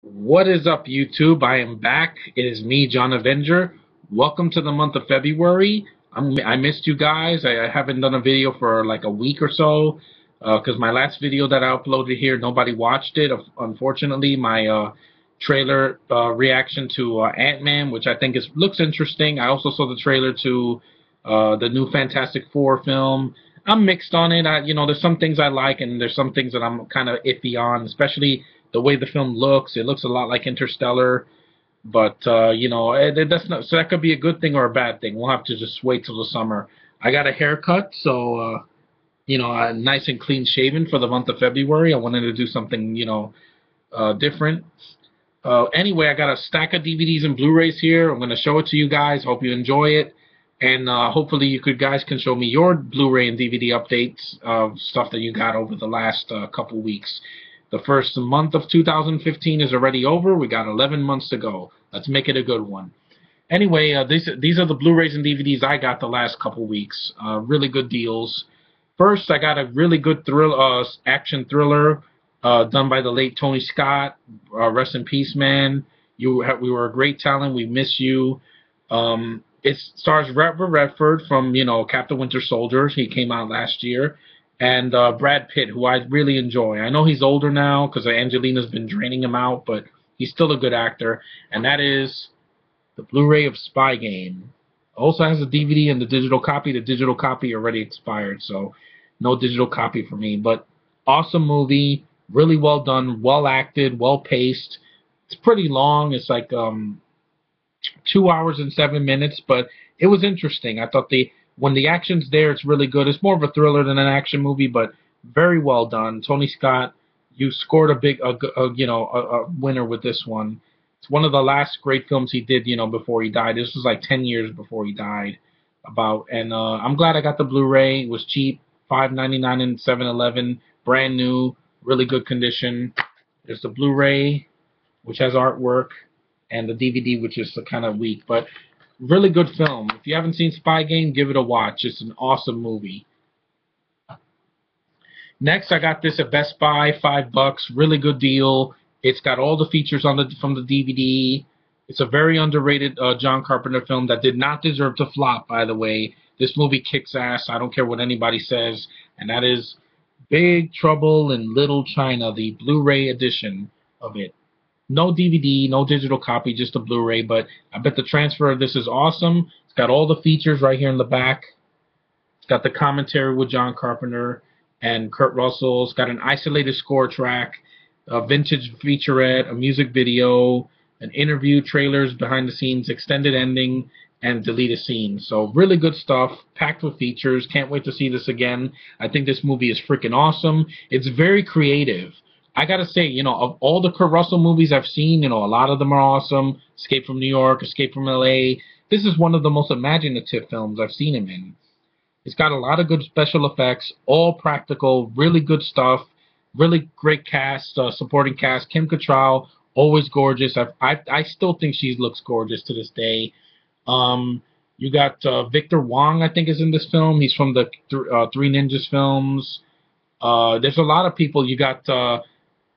What is up, YouTube? I am back. It is me, John Avenger. Welcome to the month of February. I missed you guys. I haven't done a video for like a week or so because my last video that I uploaded here, nobody watched it. Unfortunately, my trailer reaction to Ant-Man, which I think looks interesting. I also saw the trailer to the new Fantastic Four film. I'm mixed on it. There's some things I like, and there's some things that I'm kind of iffy on, especially the way the film looks. It looks a lot like Interstellar, but that's not. So that could be a good thing or a bad thing. We'll have to just wait till the summer. I got a haircut, so nice and clean shaven for the month of February. I wanted to do something different. Anyway, I got a stack of DVDs and Blu-rays here. I'm going to show it to you guys. Hope you enjoy it. And hopefully you guys can show me your Blu-ray and DVD updates of stuff that you got over the last couple weeks. The first month of 2015 is already over. We got 11 months to go. Let's make it a good one. Anyway, these are the Blu-rays and DVDs I got the last couple weeks. Really good deals. First, I got a really good action thriller done by the late Tony Scott. Rest in peace, man. We were a great talent. We miss you. It stars Robert Redford from Captain Winter Soldier. He came out last year, and Brad Pitt, who I really enjoy. I know he's older now because Angelina's been draining him out, but he's still a good actor. And that is the Blu-ray of Spy Game. Also has a DVD and the digital copy. The digital copy already expired, so no digital copy for me. But awesome movie, really well done, well acted, well paced. It's pretty long. It's like 2 hours and 7 minutes, but it was interesting. I thought when the action's there, it's really good. It's more of a thriller than an action movie, but very well done. Tony Scott, you scored a winner with this one. It's one of the last great films he did, before he died. This was like 10 years before he died. And I'm glad I got the Blu-ray. It was cheap, $5.99 in 7-Eleven, brand new, really good condition. There's the Blu-ray, which has artwork, and the DVD, which is kind of weak, but really good film. If you haven't seen Spy Game, give it a watch. It's an awesome movie. Next, I got this at Best Buy, $5, really good deal. It's got all the features from the DVD. It's a very underrated John Carpenter film that did not deserve to flop, by the way. This movie kicks ass. I don't care what anybody says, and that is Big Trouble in Little China, the Blu-ray edition of it. No DVD, no digital copy, just a Blu-ray, but I bet the transfer of this is awesome. It's got all the features right here in the back. It's got the commentary with John Carpenter and Kurt Russell. It's got an isolated score track, a vintage featurette, a music video, an interview, trailers, behind the scenes, extended ending, and deleted scenes. So really good stuff, packed with features. Can't wait to see this again. I think this movie is freaking awesome. It's very creative. I gotta say, of all the Kurt Russell movies I've seen, a lot of them are awesome. Escape from New York, Escape from LA. This is one of the most imaginative films I've seen him in. It's got a lot of good special effects, all practical, really good stuff, really great cast, supporting cast. Kim Cattrall, always gorgeous. I still think she looks gorgeous to this day. You got Victor Wong, I think, is in this film. He's from the Three Ninjas films. There's a lot of people. You got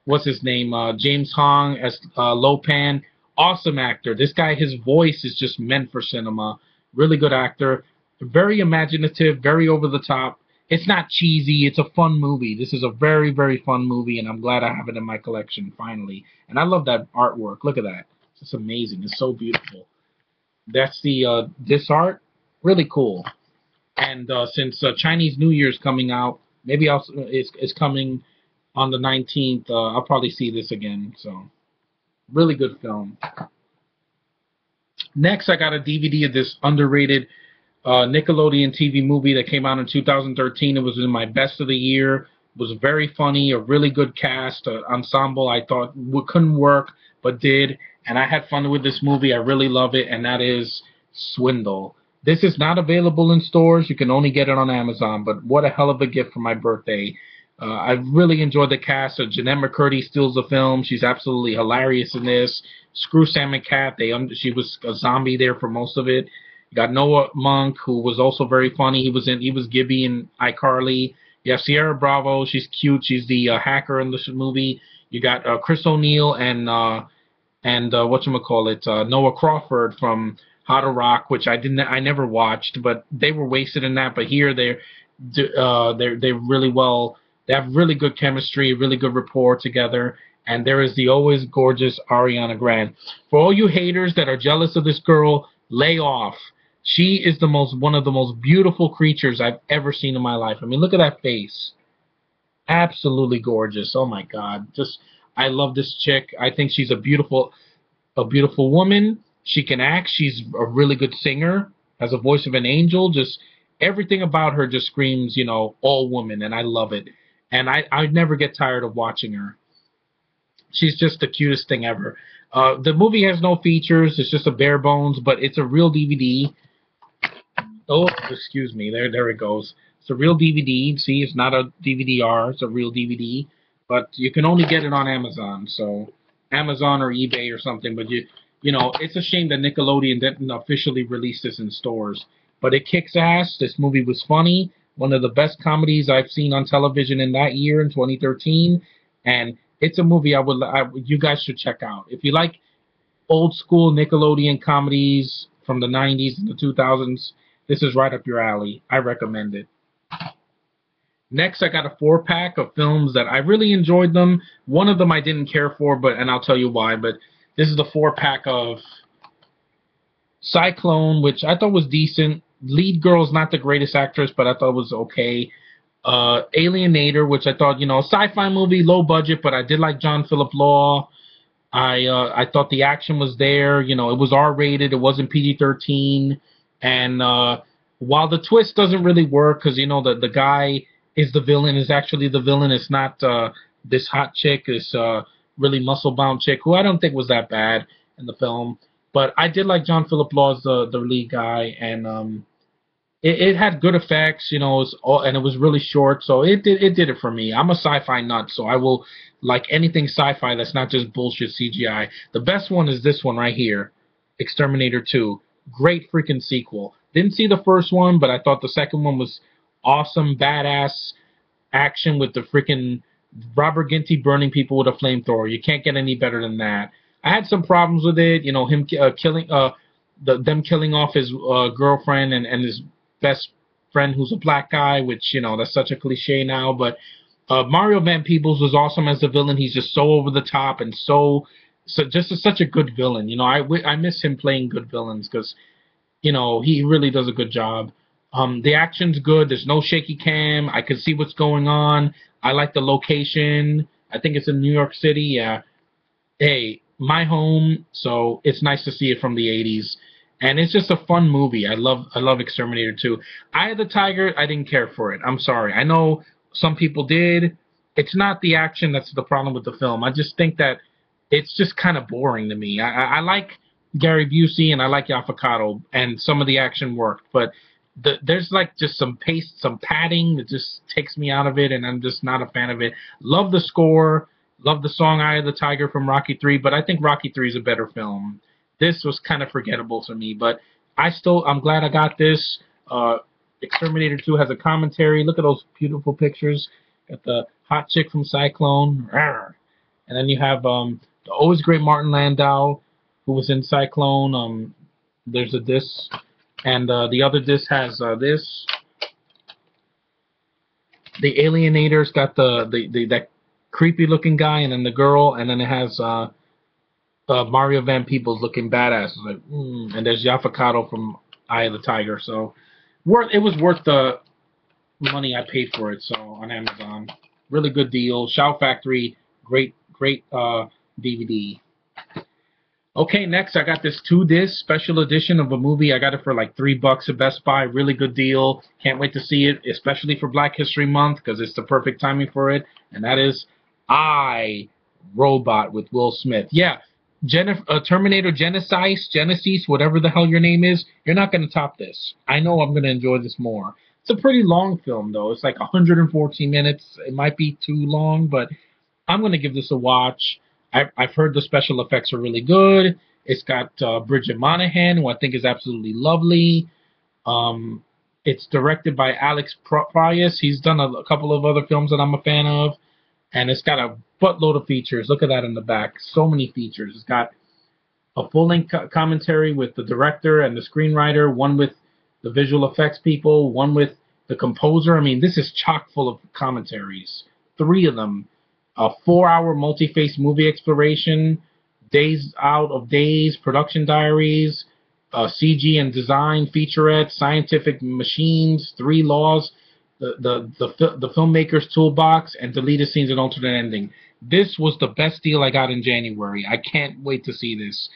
what's his name? James Hong as Lopan. Awesome actor. This guy, his voice is just meant for cinema. Really good actor. Very imaginative, very over the top. It's not cheesy. It's a fun movie. This is a very, very fun movie, and I'm glad I have it in my collection, finally. And I love that artwork. Look at that. It's amazing. It's so beautiful. That's the this art. Really cool. And since Chinese New Year's coming out, maybe it's coming on the 19th. I'll probably see this again. So, really good film. Next, I got a DVD of this underrated Nickelodeon TV movie that came out in 2013. It was in my best of the year. It was very funny, a really good cast, ensemble I thought couldn't work, but did. And I had fun with this movie. I really love it, and that is Swindle. This is not available in stores. You can only get it on Amazon, but what a hell of a gift for my birthday. I really enjoyed the cast. Jeanette McCurdy steals the film. She's absolutely hilarious in this. Screw Sam and Cat. She was a zombie there for most of it. You got Noah Monk, who was also very funny. He was Gibby in iCarly. You have Sierra Bravo. She's cute. She's the hacker in this movie. You got Chris O'Neill and whatchamacallit, Noah Crawford from How to Rock, which I never watched, but they were wasted in that. But here they're really well. They have really good chemistry, really good rapport together. And there is the always gorgeous Ariana Grande. For all you haters that are jealous of this girl, lay off. She is one of the most beautiful creatures I've ever seen in my life. I mean, look at that face. Absolutely gorgeous. Oh my God. Just I love this chick. I think she's a beautiful woman. She can act. She's a really good singer. Has a voice of an angel. Just everything about her just screams, all woman, and I love it. And I never get tired of watching her. She's just the cutest thing ever. The movie has no features. It's just a bare bones, but it's a real DVD. Oh, excuse me. There it goes. It's a real DVD. See, it's not a DVD-R. It's a real DVD. But you can only get it on Amazon. So Amazon or eBay or something. But it's a shame that Nickelodeon didn't officially release this in stores. But it kicks ass. This movie was funny. One of the best comedies I've seen on television in that year, in 2013. And it's a movie you guys should check out. If you like old school Nickelodeon comedies from the 90s and the 2000s, this is right up your alley. I recommend it. Next, I got a 4-pack of films that I really enjoyed them. One of them I didn't care for, and I'll tell you why. But this is the 4-pack of Cyclone, which I thought was decent. Lead girl's not the greatest actress, but I thought was okay. Alienator, which I thought, sci-fi movie, low budget, but I did like John Philip Law. I thought the action was there. It was R-rated. It wasn't PG-13. And while the twist doesn't really work, because the guy is the villain, is actually the villain. It's not this hot chick, this really muscle-bound chick, who I don't think was that bad in the film. But I did like John Philip Law as the lead guy, and it had good effects, and it was really short, so it did it for me. I'm a sci-fi nut, so I will like anything sci-fi that's not just bullshit CGI. The best one is this one right here, Exterminator 2. Great freaking sequel. Didn't see the first one, but I thought the second one was awesome, badass action with the freaking Robert Ginty burning people with a flamethrower. You can't get any better than that. I had some problems with it, him them killing off his girlfriend and his best friend who's a black guy, which that's such a cliche now. But Mario Van Peebles was awesome as the villain. He's just so over the top and so just such a good villain. I miss him playing good villains because he really does a good job. The action's good. There's no shaky cam. I can see what's going on. I like the location. I think it's in New York City. Yeah. Hey, my home, so it's nice to see it from the 80s. And it's just a fun movie. I love Exterminator 2. Eye of the Tiger, I didn't care for it. I'm sorry. I know some people did. It's not the action that's the problem with the film. I just think that it's just kind of boring to me. I like Gary Busey and I like Yaphet, and some of the action worked, but there's like just some pace, some padding that just takes me out of it, and I'm just not a fan of it. Love the score. Love the song Eye of the Tiger from Rocky 3, but I think Rocky 3 is a better film. This was kind of forgettable to me, but I'm glad I got this. Exterminator 2 has a commentary. Look at those beautiful pictures. Got the hot chick from Cyclone. Rawr. And then you have the always great Martin Landau, who was in Cyclone. There's a disc. And the other disc has this. The Alienator's got that creepy looking guy, and then the girl, and then it has Mario Van Peebles looking badass. Like, and there's Yaphet from Eye of the Tiger. So it was worth the money I paid for it. So on Amazon, really good deal. Shout Factory, great DVD. Okay, next I got this 2-disc special edition of a movie. I got it for like $3 at Best Buy. Really good deal. Can't wait to see it, especially for Black History Month, because it's the perfect timing for it. And that is I, Robot with Will Smith. Yeah, Terminator Genesis, whatever the hell your name is, you're not going to top this. I know I'm going to enjoy this more. It's a pretty long film, though. It's like 114 minutes. It might be too long, but I'm going to give this a watch. I've heard the special effects are really good. It's got Bridget Monahan, who I think is absolutely lovely. It's directed by Alex Proyas. He's done a couple of other films that I'm a fan of. and it's got a buttload of features. Look at that in the back. So many features. It's got a full-length commentary with the director and the screenwriter, one with the visual effects people, one with the composer. I mean, this is chock full of commentaries. 3 of them. A 4-hour multi-face movie exploration, Days Out of Days, production diaries, CG and design featurette, scientific machines, 3 laws, the filmmaker's toolbox, and deleted scenes and alternate ending. This was the best deal I got in January. I can't wait to see this.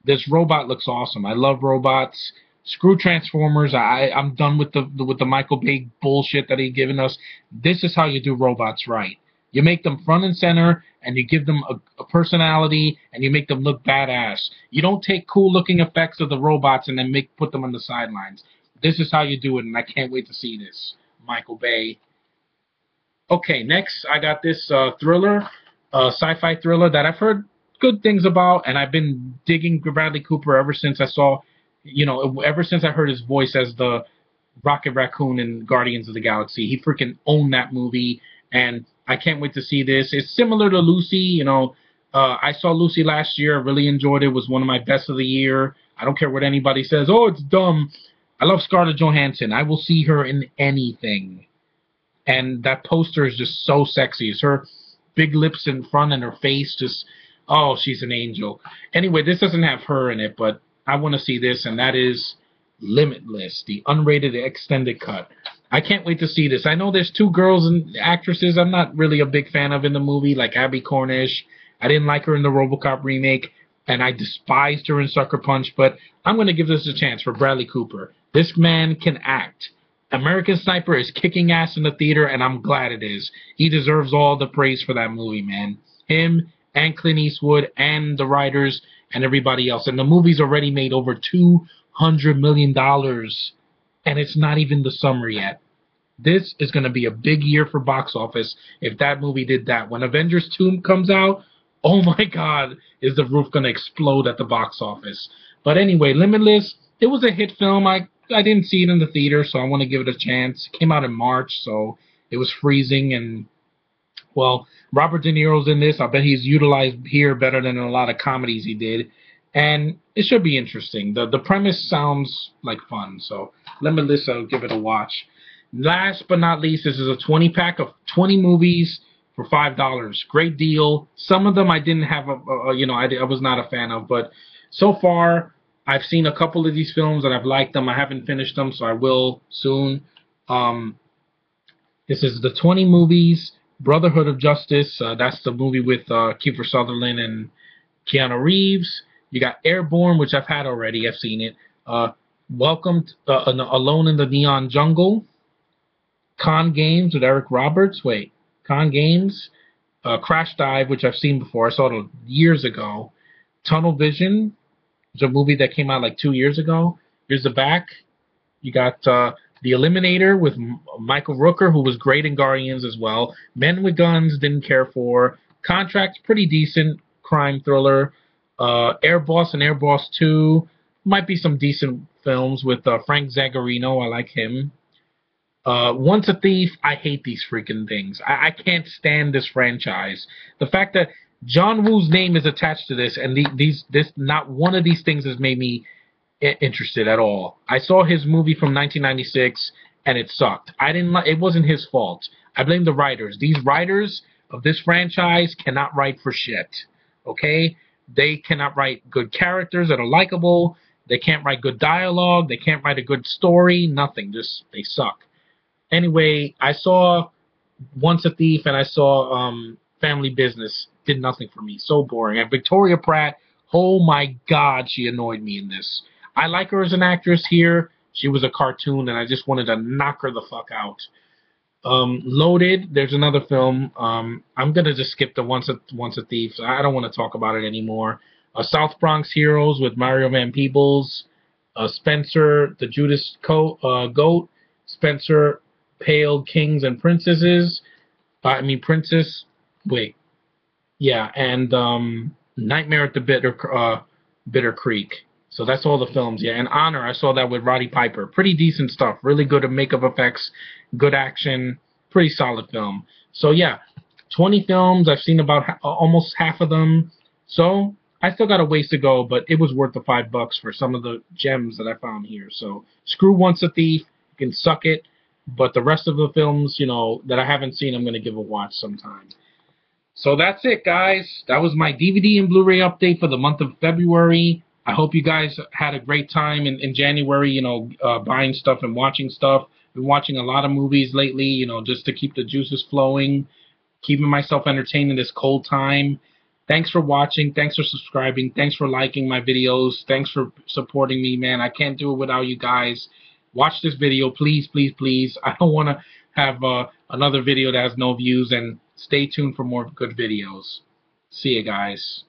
This robot looks awesome. I love robots. Screw Transformers. I'm done with the Michael Bay bullshit that he's given us. This is how you do robots right. You make them front and center, and you give them a personality, and you make them look badass. You don't take cool-looking effects of the robots and then put them on the sidelines. This is how you do it, and I can't wait to see this. Michael Bay. Okay, next I got this thriller, sci-fi thriller that I've heard good things about, and I've been digging Bradley Cooper ever since I saw, ever since I heard his voice as the Rocket Raccoon in Guardians of the Galaxy. He freaking owned that movie, and I can't wait to see this. It's similar to Lucy, I saw Lucy last year. I really enjoyed it. It was one of my best of the year. I don't care what anybody says. Oh, it's dumb. I love Scarlett Johansson. I will see her in anything. And that poster is just so sexy. It's her big lips in front and her face just, oh, she's an angel. Anyway, this doesn't have her in it, but I want to see this, and that is Limitless, the unrated extended cut. I can't wait to see this. I know there's 2 girls and actresses I'm not really a big fan of in the movie, like Abby Cornish. I didn't like her in the RoboCop remake, and I despised her in Sucker Punch, but I'm going to give this a chance for Bradley Cooper. This man can act. American Sniper is kicking ass in the theater, and I'm glad it is. He deserves all the praise for that movie, man. Him and Clint Eastwood and the writers and everybody else. And the movie's already made over $200 million, and it's not even the summer yet. This is going to be a big year for box office if that movie did that. When Avengers 2 comes out, oh my God, is the roof going to explode at the box office. But anyway, Limitless, it was a hit film. I didn't see it in the theater, so I want to give it a chance. It came out in March, so it was freezing, and, well, Robert De Niro's in this. I bet he's utilized here better than a lot of comedies he did, and it should be interesting. The premise sounds like fun, so Limitless, I'll give it a watch. Last but not least, this is a 20-pack of 20 movies for $5. Great deal. Some of them I didn't have, I was not a fan of, but so far I've seen a couple of these films and I've liked them. I haven't finished them, so I will soon. This is the 20 movies. Brotherhood of Justice. That's the movie with Kiefer Sutherland and Keanu Reeves. You got Airborne, which I've had already. I've seen it. Welcome to, Alone in the Neon Jungle. Con Games with Eric Roberts. Wait, Con Games. Crash Dive, which I've seen before. I saw it years ago. Tunnel Vision. It's a movie that came out like 2 years ago. Here's the back. You got The Eliminator with Michael Rooker, who was great in Guardians as well. Men with Guns, didn't care for. Contract, pretty decent crime thriller. Air Boss and Air Boss 2. Might be some decent films with Frank Zagarino. I like him. Once a Thief. I hate these freaking things. I can't stand this franchise. The fact that John Woo's name is attached to this, and not one of these things has made me interested at all. I saw his movie from 1996, and it sucked. It wasn't his fault. I blame the writers. These writers of this franchise cannot write for shit. Okay? They cannot write good characters that are likable. They can't write good dialogue. They can't write a good story. Nothing. Just, they suck. Anyway, I saw Once a Thief, and I saw Family Business. Did nothing for me. So boring. And Victoria Pratt, oh my God, she annoyed me in this. I like her as an actress here. She was a cartoon, and I just wanted to knock her the fuck out. Loaded, there's another film. I'm going to just skip the Once a Thief. I don't want to talk about it anymore. South Bronx Heroes with Mario Van Peebles. Spencer, the Judas Goat. Spencer, Pale Kings and Princesses. Princess. Wait. Yeah, and Nightmare at the Bitter Creek. So that's all the films. Yeah, and Honor, I saw that with Roddy Piper. Pretty decent stuff. Really good at makeup effects, good action, pretty solid film. So yeah, 20 films. I've seen about almost half of them. So I still got a ways to go, but it was worth the $5 for some of the gems that I found here. So screw Once a Thief. You can suck it. But the rest of the films, you know, that I haven't seen, I'm going to give a watch sometime. So that's it, guys. That was my DVD and Blu-ray update for the month of February. I hope you guys had a great time in January, you know, buying stuff and watching stuff. Been watching a lot of movies lately, you know, just to keep the juices flowing, keeping myself entertained in this cold time. Thanks for watching. Thanks for subscribing. Thanks for liking my videos. Thanks for supporting me, man. I can't do it without you guys. Watch this video, please, please, please. I don't want to have another video that has no views, and stay tuned for more good videos. See you guys.